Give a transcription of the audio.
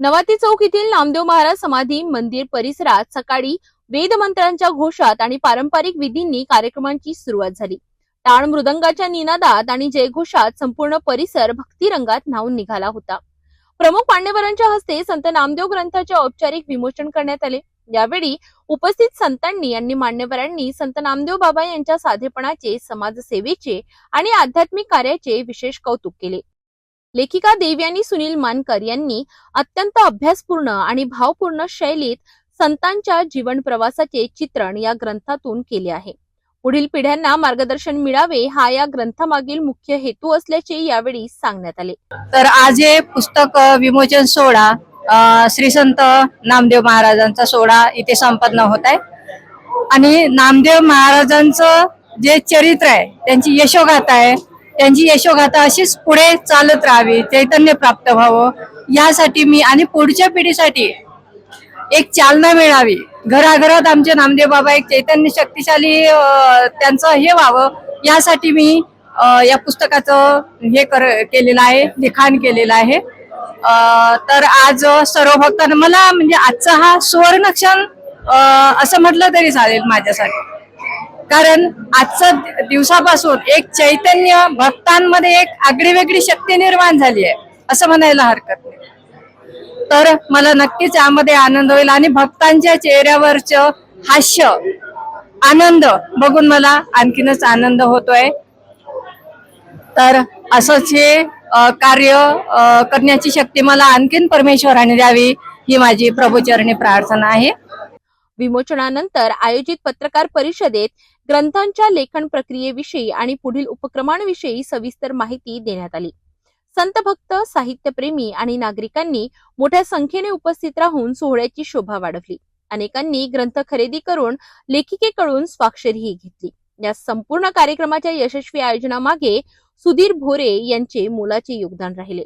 नवाती चौक येथील नामदेव महाराज समाधी मंदिर परिसरात सकाळी वेदमंत्रांच्या घोषात आणि पारंपरिक विधींनी कार्यक्रमांची सुरुवात झाली। टाळ मृदंगाच्या निनादात आणि जयघोषात संपूर्ण परिसर भक्तिरंगात न्हाऊन निघाला होता। प्रमुख मान्यवरांच्या हस्ते संत नामदेव ग्रंथाचे औपचारिक विमोचन करण्यात आले। यावेळी उपस्थित संतांनी आणि मान्यवरांनी संत नामदेव बाबा यांच्या साधेपणाचे, समाजसेवेचे आणि आध्यात्मिक कार्याचे विशेष कौतुक केले। लेखिका देवयानी सुनील मानकर यांनी अत्यंत अभ्यासपूर्ण आणि भावपूर्ण शैलीत संतांच्या जीवन प्रवासाचे चित्रण या ग्रंथातून केले आहे। पुढील पिढ्यांना मार्गदर्शन मिळावे हा या ग्रंथामागील मुख्य हेतू असल्याचे यावेळी सांगण्यात आले। तर आज हे पुस्तक विमोचन सोहळा श्री संत नामदेव महाराजांचा सोहळा इथे संपन्न होत आहे आणि नामदेव महाराजांचं जे चरित्र आहे, त्यांची यशोगाथा आहे, त्यांची यशोगाथा अशीच पुढे चालत राहावी, चैतन्य प्राप्त व्हावं यासाठी मी आणि पुढच्या पिढीसाठी एक चालना मिळावी, घराघरात आमचे नामदेव बाबा एक चैतन्य शक्तिशाली त्यांचं हे व्हावं यासाठी मी या पुस्तकाचं केलेलं आहे, लिखाण केलेलं आहे। तर आज सर्व भक्तांना मला म्हणजे आजचा हा सुवर्ण क्षण असं म्हटलं तरी चालेल माझ्यासाठी, कारण आजच्या दिवसापासून एक चैतन्य भक्तांमध्ये एक आगळीवेगळी शक्ती निर्माण झाली आहे असं म्हणायला हरकत नाही। तर मला नक्कीच यामध्ये आनंद होईल आणि भक्तांच्या चेहऱ्यावरचं हास्य, आनंद बघून मला आणखीनच आनंद होतोय। तर असंच हे कार्य करण्याची शक्ती मला आणखीन परमेश्वराने द्यावी ही माझी प्रभूचरणी प्रार्थना आहे। विमोचनानंतर आयोजित पत्रकार परिषदेत ग्रंथांच्या लेखन प्रक्रियेविषयी आणि पुढील उपक्रमांविषयी सविस्तर माहिती देण्यात आली। संत भक्त, साहित्यप्रेमी आणि नागरिकांनी मोठ्या संख्येने उपस्थित राहून सोहळ्याची शोभा वाढवली। अनेकांनी ग्रंथ खरेदी करून लेखिकेकडून स्वाक्षरीही घेतली। या संपूर्ण कार्यक्रमाच्या यशस्वी आयोजनामागे सुधीर भोरे यांचे मोलाचे योगदान राहिले।